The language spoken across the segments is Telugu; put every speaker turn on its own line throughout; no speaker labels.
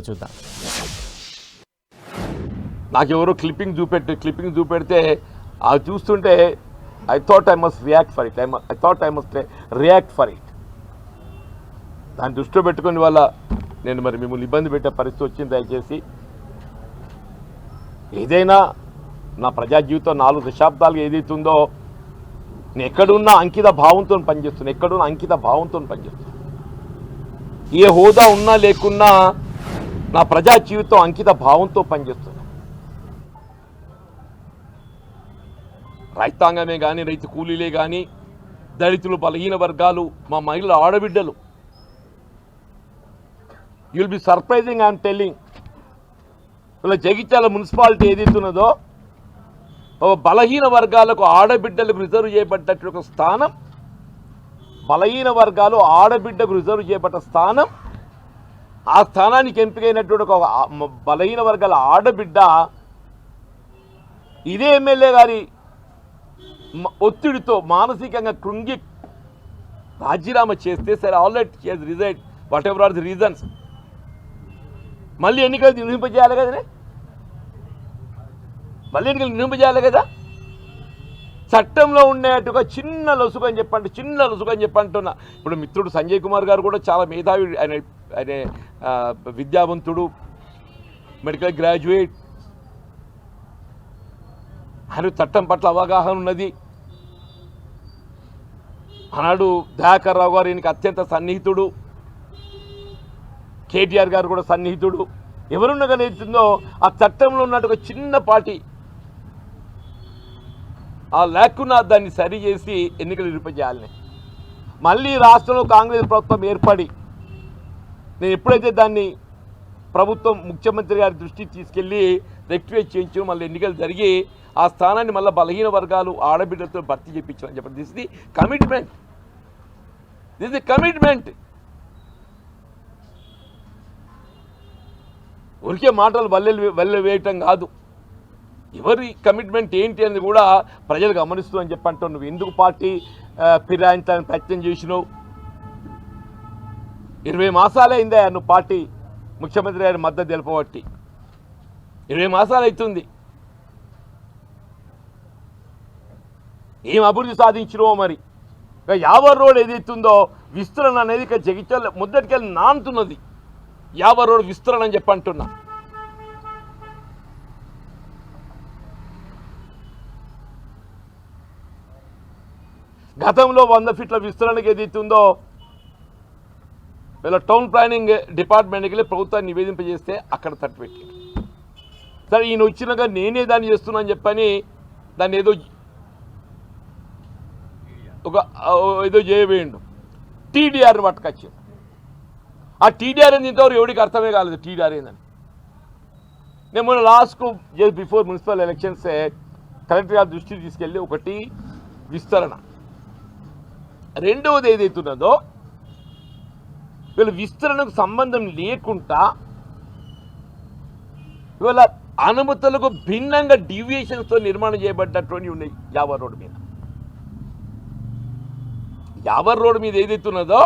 చూద్దాం.
నాకెవరో క్లిప్పింగ్ చూపెడితే అది చూస్తుంటే I thought I must react for it. దాన్ని దృష్టిలో పెట్టుకుని వల్ల నేను మరి మిమ్మల్ని ఇబ్బంది పెట్టే పరిస్థితి వచ్చింది. దయచేసి ఏదైనా నా ప్రజా జీవితం 4 దశాబ్దాలుగా ఏదైతుందో నేను ఎక్కడున్నా అంకిత భావంతో పనిచేస్తున్నా. ఏ హోదా ఉన్నా లేకున్నా నా ప్రజా జీవితం అంకిత భావంతో పనిచేస్తున్నా. రైతాంగమే కానీ, రైతు కూలీలే కానీ, దళితులు, బలహీన వర్గాలు, మా మహిళల ఆడబిడ్డలు, you will be surprising. I'm telling, ఇలా జగిత్యాల మున్సిపాలిటీ ఏదైతున్నదో బలహీన వర్గాలకు ఆడబిడ్డలకు రిజర్వ్ చేయబడ్డట్టు ఒక స్థానం, బలహీన వర్గాలు ఆడబిడ్డకు రిజర్వ్ చేయబడ్డ స్థానం, ఆ స్థానానికి ఎంపికైనటువంటి ఒక బలహీన వర్గాల ఆడబిడ్డ ఇదే ఎమ్మెల్యే గారి ఒత్తిడితో మానసికంగా కృంగి రాజీనామా చేస్తే సరే, already she has resign, whatever are the reasons. మళ్ళీ ఎన్నికలు నిర్వహింపజేయాలి కదా, చట్టంలో ఉండేట్టుగా చిన్న లొసుగు అని చెప్పంటున్నా. ఇప్పుడు మిత్రుడు సంజయ్ కుమార్ గారు కూడా చాలా మేధావి, ఆయన విద్యావంతుడు, మెడికల్ గ్రాడ్యుయేట్, ఆయన చట్టం పట్ల అవగాహన ఉన్నది. ఆనాడు దయాకర్ రావు గారు ఈయనకి అత్యంత సన్నిహితుడు, కేటీఆర్ గారు కూడా సన్నిహితుడు. ఎవరున్నగలుగుతుందో ఆ చట్టంలో ఉన్నట్టు చిన్న పార్టీ ఆ లేకున్నా దాన్ని సరి చేసి ఎన్నికలు నిర్వహించాలని. మళ్ళీ రాష్ట్రంలో కాంగ్రెస్ ప్రభుత్వం ఏర్పడి నేను ఎప్పుడైతే దాన్ని ప్రభుత్వం ముఖ్యమంత్రి గారి దృష్టికి తీసుకెళ్ళి రెక్టిఫై చేయించు, మళ్ళీ ఎన్నికలు జరిగి ఆ స్థానాన్ని మళ్ళీ బలహీన వర్గాలు ఆడబిడ్డలతో భర్తీ చేయించాలని చెప్పండి. This the commitment. ఊరికే మాటలు వల్లె వేయటం కాదు, ఎవరి కమిట్మెంట్ ఏంటి అని కూడా ప్రజలు గమనిస్తూ అని చెప్పంటావు. నువ్వు ఎందుకు పార్టీ ఫిరాయించాలని ప్రయత్నం చేసినావు? 20 మాసాలే అయిందా నువ్వు పార్టీ ముఖ్యమంత్రి గారి మద్దతు తెలుపబట్టి? 20 మాసాలు అవుతుంది. ఏం అభివృద్ధి సాధించినవో మరి. ఇక యావర్ రోడ్ ఏదైతుందో విస్తరణ అనేది ఇక జగిత్యాల ముద్దటికెళ్ళి నానుతున్నది. యావర్ రోడ్ విస్తరణ అని చెప్పంటున్నా. గతంలో 100 ఫీట్ల విస్తరణకు ఏదైతుందో వీళ్ళ టౌన్ ప్లానింగ్ డిపార్ట్మెంట్కి వెళ్ళి ప్రభుత్వాన్ని నివేదింపజేస్తే అక్కడ తట్టుపెట్టి, సరే ఈయన వచ్చినాక నేనే దాన్ని చేస్తున్నా అని చెప్పని దాన్ని ఏదో చేయవేయండు. టీడీఆర్ని పట్టుకొచ్చాడు. ఆ టీడీఆర్ అని ఇంతవరకు ఎవరికి అర్థమే కాలేదు టీడీఆర్ ఏందని. నేను మొన్న లాస్ట్కు బిఫోర్ మున్సిపల్ ఎలక్షన్స్ కలెక్టర్ గారి దృష్టికి తీసుకెళ్ళి, ఒకటి విస్తరణ, రెండవది ఏదైతున్నదో వీళ్ళు విస్తరణకు సంబంధం లేకుండా ఇవాళ అనుమతులకు భిన్నంగా డీవియేషన్స్తో నిర్మాణం చేయబడ్డటువంటి ఉన్నాయి యావర్ రోడ్డు మీద. యావర్ రోడ్డు మీద ఏదైతున్నదో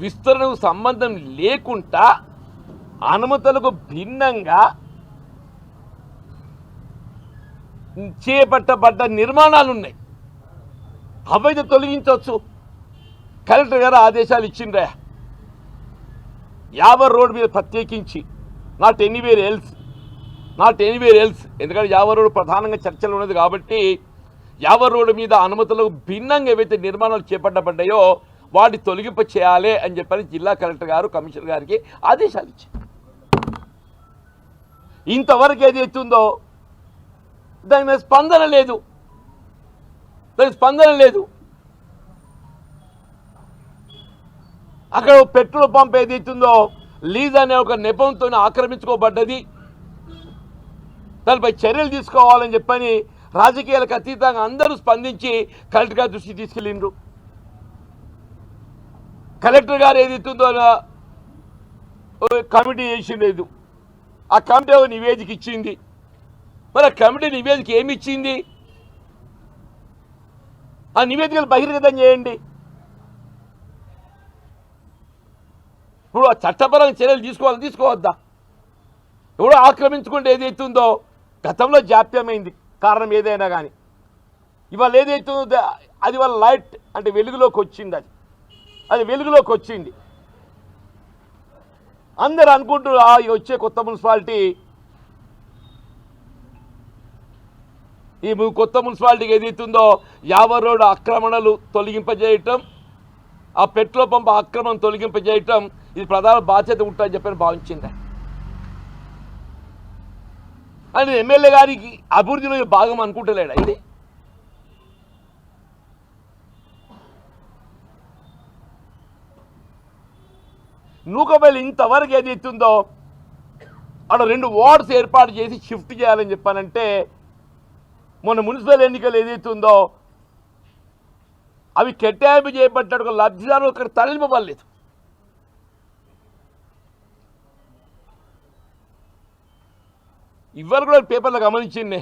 విస్తరణకు సంబంధం లేకుండా అనుమతులకు భిన్నంగా చేపట్టబడ్డ నిర్మాణాలు ఉన్నాయి. అవైతే తొలగించవచ్చు. కలెక్టర్ గారు ఆదేశాలు ఇచ్చిండ్రా. యావర్ రోడ్ మీద ప్రత్యేకించి నాట్ ఎనీవేర్ ఎల్స్. ఎందుకంటే యావర్ రోడ్ ప్రధానంగా చర్చలు ఉన్నది కాబట్టి యావర్ రోడ్డు మీద అనుమతులకు భిన్నంగా ఏవైతే నిర్మాణాలు చేపట్టబడ్డాయో వాటి తొలగింప చేయాలి అని చెప్పని జిల్లా కలెక్టర్ గారు కమిషనర్ గారికి ఆదేశాలు ఇచ్చారు. ఇంతవరకు ఏదైతుందో దాని మీద స్పందన లేదు. అక్కడ పెట్రోల్ పంప్ ఏదైతుందో లీజ్ అనే ఒక నెపంతో ఆక్రమించుకోబడ్డది. దానిపై చర్యలు తీసుకోవాలని చెప్పని రాజకీయాలకు అతీతంగా అందరూ స్పందించి కలెక్టర్ గారి దృష్టికి తీసుకెళ్ళిండ్రు. కలెక్టర్ గారు ఏదైతుందో కమిటీ చేసిండేది, ఆ కమిటీ ఒక నివేదిక ఇచ్చింది. మరి ఆ కమిటీ నివేదిక ఏమి ఇచ్చింది? ఆ నివేదికలు బహిర్గతం చేయండి. ఇప్పుడు ఆ చట్టపరంగా చర్యలు తీసుకోవద్దా? ఎవడో ఆక్రమించుకుంటే ఏదైతుందో గతంలో జాప్యమైంది, కారణం ఏదైనా కానీ ఇవాళ ఏదైతుందో అది వాళ్ళ లైట్ అంటే వెలుగులోకి వచ్చింది, అది వెలుగులోకి వచ్చింది. అందరూ అనుకుంటున్నారు వచ్చే కొత్త మున్సిపాలిటీ, ఈ కొత్త మున్సిపాలిటీకి ఏదైతుందో యావర్ రోడ్ ఆక్రమణలు తొలగింపజేయటం, ఆ పెట్రోల్ పంప్ ఆక్రమణ తొలగింపజేయటం ఇది ప్రధాన బాధ్యత ఉంటుందని చెప్పని భావించింది. అని ఎమ్మెల్యే గారికి అభివృద్ధిలో భాగం అనుకుంటలేడా? ఇది నూకబెల్లి ఇంతవరకు ఏదైతుందో అక్కడ 2 వార్డ్స్ ఏర్పాటు చేసి షిఫ్ట్ చేయాలని చెప్పానంటే మొన్న మున్సిపల్ ఎన్నికలు ఏదైతుందో అవి కేటాయింపు చేయబడ్డ లబ్ధిదారులు అక్కడ తరలింపబడలేదు. ఇవాళ కూడా పేపర్లో గమనించింది,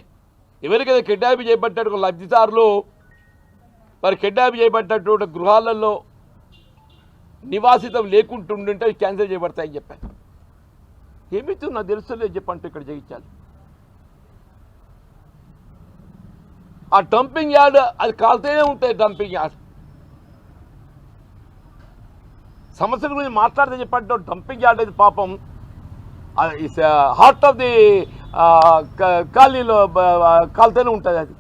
ఎవరికైతే కేటాయింపు చేయబడ్డ లబ్ధిదారులు మరి కేటాయింపు చేయబడ్డటువంటి గృహాలలో నివాసితం లేకుంటుంటే అవి క్యాన్సిల్ చేయబడతాయని చెప్పాను. ఏమిటి నాకు తెలుస్తలేదు చెప్పంటే ఇక్కడ జయించాలి. ఆ డంపింగ్ యార్డ్ అది కాల్తూనే ఉంటాయి. డంపింగ్ యార్డ్ సమస్యల గురించి మాట్లాడితే చెప్పంటే డంపింగ్ యార్డ్ అయితే పాపం హార్ట్ ఆఫ్ ది కాలనీలో కాల్తూనే ఉంటుంది. అది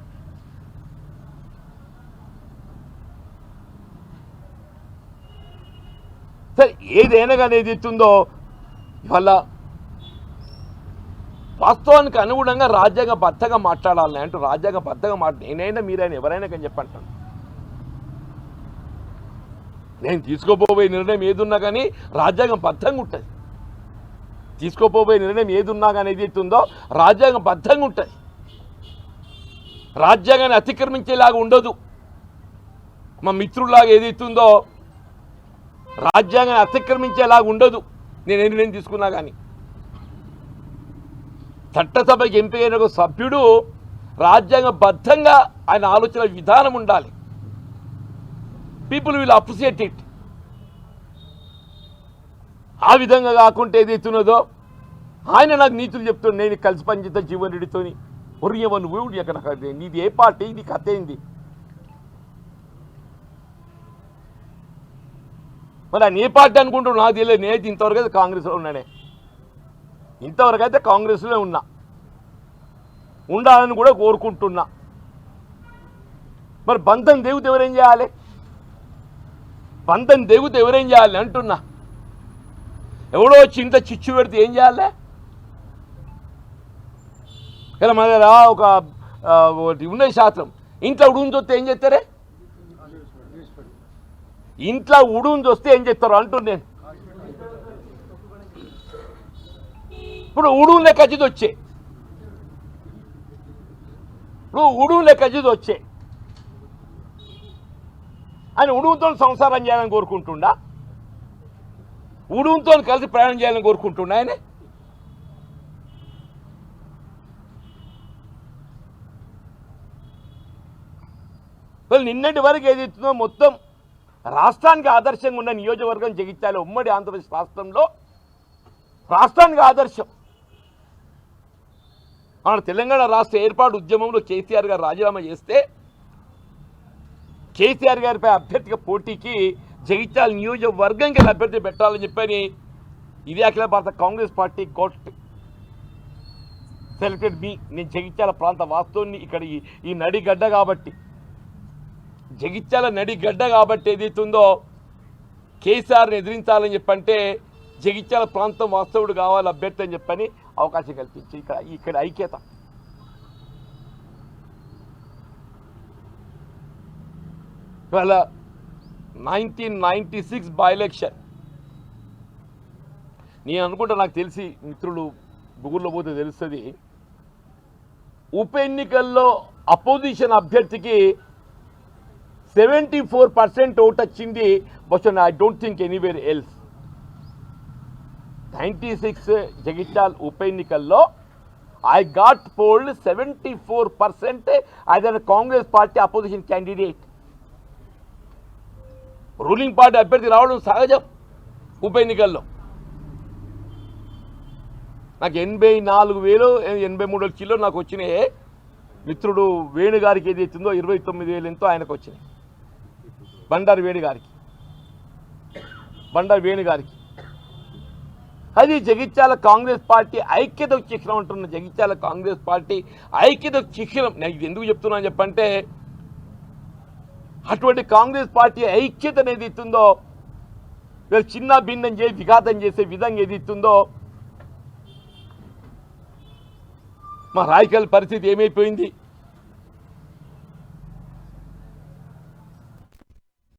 సరే ఏదైనా కానీ ఏది ఇస్తుందో ఇవాళ వాస్తవానికి అనుగుణంగా రాజ్యాంగబద్ధంగా మాట్లాడాలని అంటూ రాజ్యాంగబద్ధంగా నేనైనా మీరైనా ఎవరైనా కానీ చెప్పంటాను. నేను తీసుకోపోయే నిర్ణయం ఏదున్నా కానీ రాజ్యాంగబద్ధంగా ఉంటుంది. తీసుకోపోయే నిర్ణయం ఏదున్నా కానీ ఏదైతుందో రాజ్యాంగబద్ధంగా ఉంటుంది. రాజ్యాంగాన్ని అతిక్రమించేలాగా ఉండదు. మా మిత్రులాగా ఏదైతుందో రాజ్యాంగాన్ని అతిక్రమించేలాగా ఉండదు. నేను నిర్ణయం తీసుకున్నా కానీ చట్టసభకి ఎంపికైన ఒక సభ్యుడు రాజ్యాంగబద్ధంగా ఆయన ఆలోచన విధానం ఉండాలి. People will appreciate it. ఆ విధంగా కాకుంటే ఏదైతున్నదో ఆయన నాకు నీతులు చెప్తాడు. నేను కలిసి పనిచేస్తా జీవన్ రెడ్డితోని ఒరియవ నువ్వు ఎక్కడ నీది ఏ పార్టీ, నీ కథ ఏంది? మరి ఆయన ఏ పార్టీ అనుకుంటున్నాడు నాకు తెలియదు. నేనైతే ఇంతవరకు అయితే కాంగ్రెస్లో ఉన్నానే. ఇంతవరకు అయితే కాంగ్రెస్లో ఉన్నా, ఉండాలని కూడా కోరుకుంటున్నా. మరి బంధం దేవుడు ఎవరేం చేయాలి? బంధం దేవుడు ఎవరేం చేయాలి అంటున్నా. ఎవడో వచ్చి ఇంత చిచ్చు పెడితే ఏం చేయాలి? ఇలా మన ఒక ఉన్నది శాస్త్రం, ఇంట్లో ఉడుగుని చూస్తే ఏం చేస్తారే? ఇంట్లో ఉడుగుని చూస్తే ఏం చేస్తారు అంటున్నా నేను. ఇప్పుడు ఉడుగు లెక్క అజిత్ వచ్చే, ఆయన ఉడుగుతో సంసారం చేయాలని కోరుకుంటుండా? ఉడుగుతో కలిసి ప్రయాణం చేయాలని కోరుకుంటుండా ఆయన? నిన్నటి వరకు ఏదైతుందో మొత్తం రాష్ట్రానికి ఆదర్శంగా ఉన్న నియోజకవర్గం జగిత్యాల ఉమ్మడి ఆంధ్రప్రదేశ్ రాష్ట్రంలో రాష్ట్రానికి ఆదర్శం. మన తెలంగాణ రాష్ట్ర ఏర్పాటు ఉద్యమంలో కేసీఆర్ గారు రాజీనామా చేస్తే కేసీఆర్ గారిపై అభ్యర్థిగా పోటీకి జగిత్యాల నియోజకవర్గంకి అభ్యర్థి పెట్టాలని చెప్పని ఇది అఖిల భారత కాంగ్రెస్ పార్టీ కోర్టు సెలెక్టెడ్ మీ. నేను జగిత్యాల ప్రాంత వాస్తవాన్ని ఇక్కడ ఈ నడిగడ్డ కాబట్టి, జగిత్యాల నడిగడ్డ కాబట్టి ఏదైతుందో కేసీఆర్ని ఎదిరించాలని చెప్పంటే జగిత్యాల ప్రాంతం వాస్తవుడు కావాలి అభ్యర్థి అని చెప్పని అవకాశం కల్పించి ఇక్కడ ఐక్యత. ఇవాళ 1996 బై ఎలక్షన్ నేను అనుకుంటా, నాకు తెలిసి మిత్రులు గూగుల్లో పోతే తెలుస్తుంది, ఉప ఎన్నికల్లో అపోజిషన్ అభ్యర్థికి 74% ఓటు వచ్చింది. But I don't think anywhere else. 96 Jagtial ఉప ఎన్నికల్లో I got polled 74% as Congress party opposition candidate. Ruling party అభ్యర్థి రావడం సహజం ఉప ఎన్నికల్లో. నాకు 84,000 83 కిలో నాకు వచ్చినాయి. మిత్రుడు వేణుగారికి ఏది అవుతుందో 29,000 ఎంతో ఆయనకు వచ్చినాయి. బండారు వేణుగారికి అది జగిత్యాల కాంగ్రెస్ పార్టీ ఐక్యత చిహ్నం అంటున్న. జగిత్యాల కాంగ్రెస్ పార్టీ ఐక్యత చిహ్నం. నేను ఇది ఎందుకు చెప్తున్నాను చెప్పంటే, అటువంటి కాంగ్రెస్ పార్టీ ఐక్యత ఏది ఇస్తుందో, చిన్న భిన్నం చేసి విఘాతం చేసే విధంగా ఏది ఇస్తుందో, మా రాజకీయాల పరిస్థితి ఏమైపోయింది.